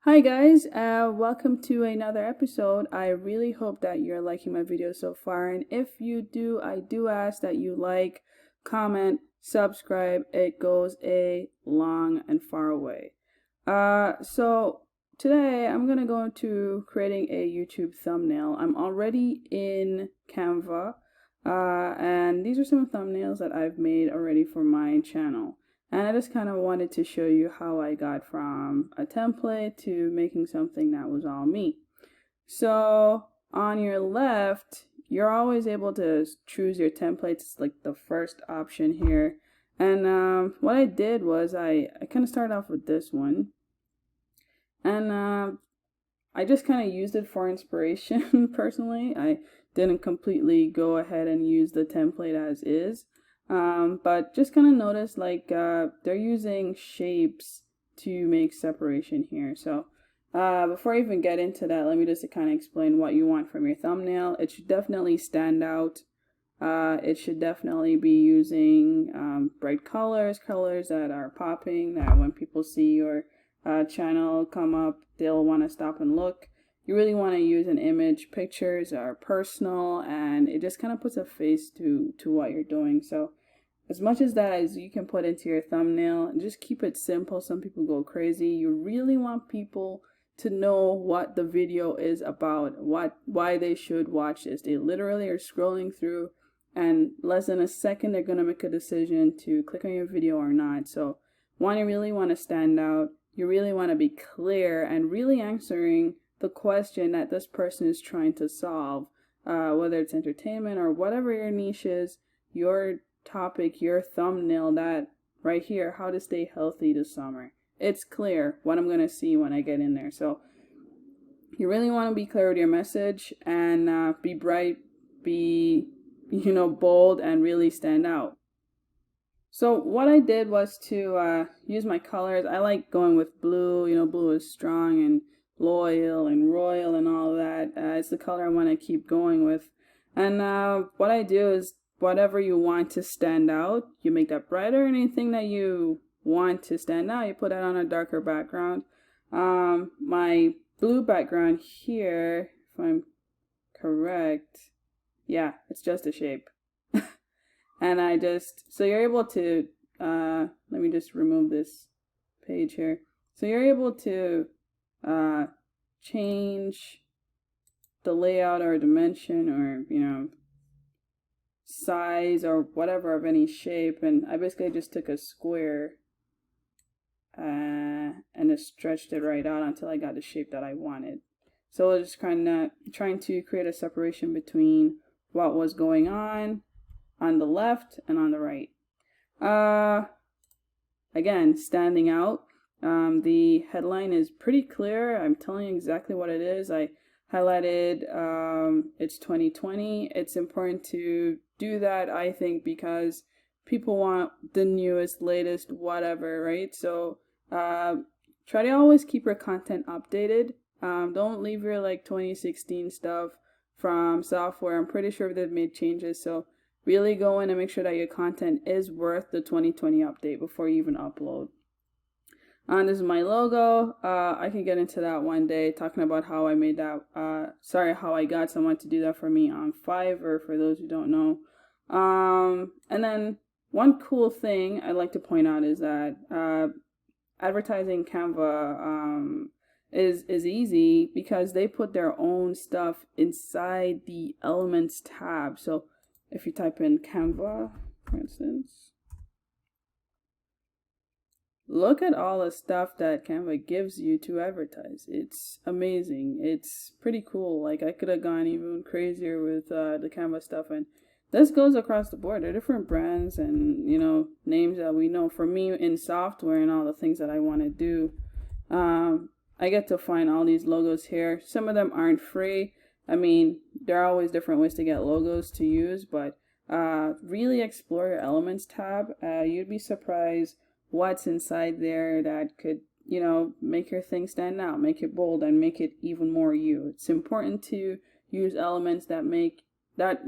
Hi guys, welcome to another episode. I really hope that you're liking my video so far, and if you do, I do ask that you like, comment, subscribe. It goes a long and far way. So today I'm gonna go into creating a YouTube thumbnail. I'm already in Canva, and these are some thumbnails that I've made already for my channel. And I just kind of wanted to show you how I got from a template to making something that was all me. So on your left, you're always able to choose your templates. It's like the first option here. And what I did was I kind of started off with this one. And I just kind of used it for inspiration personally. I didn't completely go ahead and use the template as is. But just kind of notice like they're using shapes to make separation here. So before I even get into that, let me just kind of explain what you want from your thumbnail. It should definitely stand out. It should definitely be using bright colors that are popping, that when people see your channel come up, they'll want to stop and look. You really want to use an image. Pictures are personal, and it just kind of puts a face to what you're doing. So as much as that as you can put into your thumbnail, and just keep it simple. Some people go crazy. You really want people to know what the video is about, why they should watch this. They literally are scrolling through, and less than a second they're going to make a decision to click on your video or not. So you really want to stand out. You really want to be clear and really answering the question that this person is trying to solve, whether it's entertainment or whatever your niche is, your topic, your thumbnail, that right here, how to stay healthy this summer. It's clear what I'm going to see when I get in there. So you really want to be clear with your message and be bright, be, bold, and really stand out. So what I did was to use my colors. I like going with blue. Blue is strong and loyal and royal and all that. It's the color I want to keep going with. And what I do is whatever you want to stand out, you make that brighter. Anything that you want to stand out, you put that on a darker background. My blue background here, if I'm correct, yeah, it's just a shape. And so you're able to, let me just remove this page here. So you're able to change the layout or dimension or, size or whatever of any shape. And I basically just took a square and just stretched it right out until I got the shape that I wanted. So I was just kind of trying to create a separation between what was going on the left and on the right. Again, standing out. The headline is pretty clear. I'm telling you exactly what it is. I highlighted it's 2020. It's important to do that, I think, because people want the newest, latest, whatever, right? So try to always keep your content updated. Don't leave your 2016 stuff from software. I'm pretty sure they've made changes. So really go in and make sure that your content is worth the 2020 update before you even upload. This is my logo. I can get into that one day, talking about how I made that, how I got someone to do that for me on Fiverr, for those who don't know. And then one cool thing I'd like to point out is that advertising Canva is easy because they put their own stuff inside the Elements tab. So if you type in Canva, for instance, look at all the stuff that Canva gives you to advertise. It's amazing. It's pretty cool. Like, I could have gone even crazier with the Canva stuff, and this goes across the board. There are different brands and, names that we know. For me, in software and all the things that I want to do, I get to find all these logos here. Some of them aren't free. I mean, there are always different ways to get logos to use, but really explore your Elements tab. You'd be surprised what's inside there that could, make your thing stand out, make it bold, and make it even more you. It's important to use elements that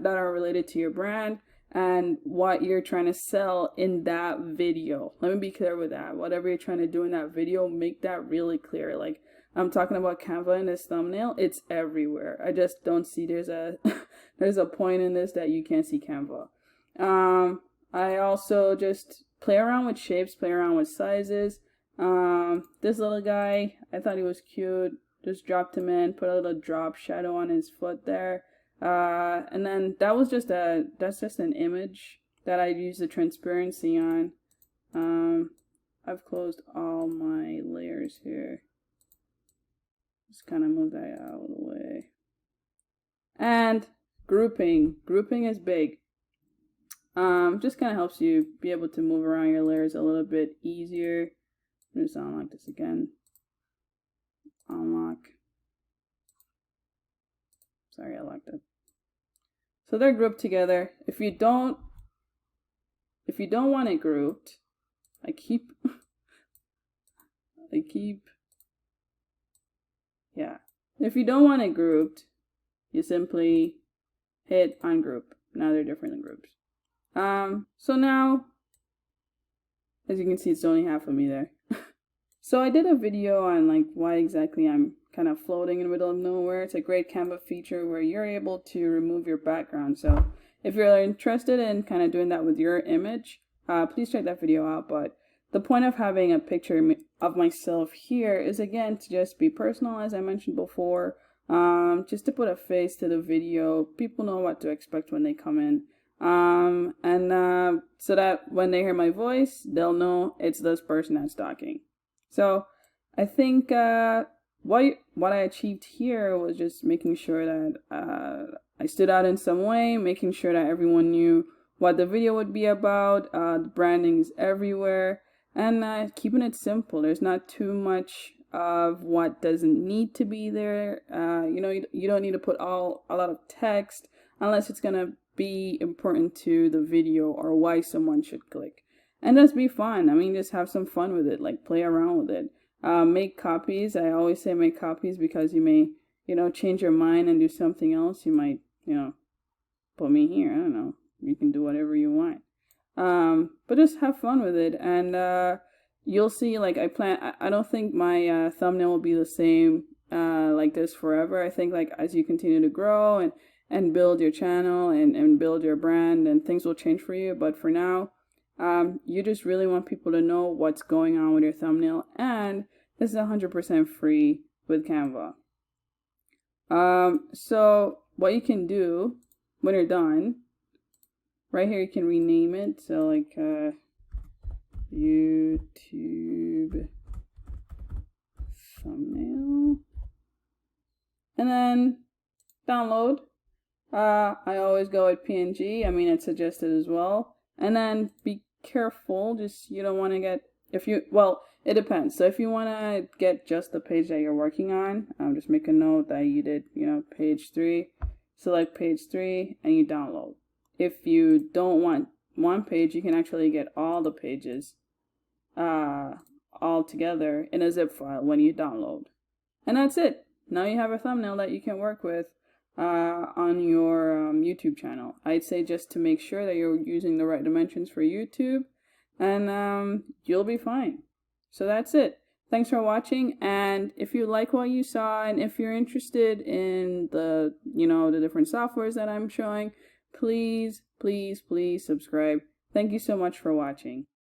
are related to your brand and what you're trying to sell in that video. Let me be clear with that. Whatever you're trying to do in that video, make that really clear. Like, I'm talking about Canva in this thumbnail. It's everywhere. I just don't see there's a there's a point in this that you can't see Canva. I also just play around with shapes, play around with sizes. This little guy, I thought he was cute. Just dropped him in, put a little drop shadow on his foot there. And then that's just an image that I use the transparency on. I've closed all my layers here. Just kind of move that out of the way. And grouping. Grouping is big. Just kind of helps you be able to move around your layers a little bit easier. I'm just unlock this again. Unlock. Sorry, I locked it. So they're grouped together. If you don't want it grouped, if you don't want it grouped, you simply hit ungroup. Now they're different in groups. So now, as you can see, it's only half of me there. So I did a video on like why exactly I'm kind of floating in the middle of nowhere. It's a great Canva feature where you're able to remove your background. So if you're interested in kind of doing that with your image, please check that video out. But the point of having a picture of myself here is, again, to just be personal, as I mentioned before, just to put a face to the video. People know what to expect when they come in. So that when they hear my voice, they'll know it's this person that's talking. So I think what I achieved here was just making sure that I stood out in some way, making sure that everyone knew what the video would be about. The branding is everywhere, and keeping it simple. There's not too much of what doesn't need to be there. You don't need to put a lot of text unless it's gonna be important to the video or why someone should click. And just be fun. I mean, just have some fun with it, like play around with it. Make copies. I always say make copies because you may, change your mind and do something else. You might, put me here. I don't know. You can do whatever you want. But just have fun with it. And you'll see, like, I don't think my thumbnail will be the same like this forever. I think, like, as you continue to grow and build your channel and build your brand, and things will change for you. But for now, you just really want people to know what's going on with your thumbnail, and this is 100% free with Canva. So what you can do when you're done, right here, you can rename it. So like YouTube thumbnail, and then download. I always go with PNG. I mean, it's suggested as well. And then be careful, you don't want to get, it depends. So if you want to get just the page that you're working on, just make a note that you did, page 3, select page 3, and you download. If you don't want one page, you can actually get all the pages all together in a zip file when you download. And that's it. Now you have a thumbnail that you can work with on your YouTube channel. I'd say just to make sure that you're using the right dimensions for YouTube, and you'll be fine. So that's it. Thanks for watching, and if you like what you saw, and if you're interested in the different softwares that I'm showing, please subscribe. Thank you so much for watching.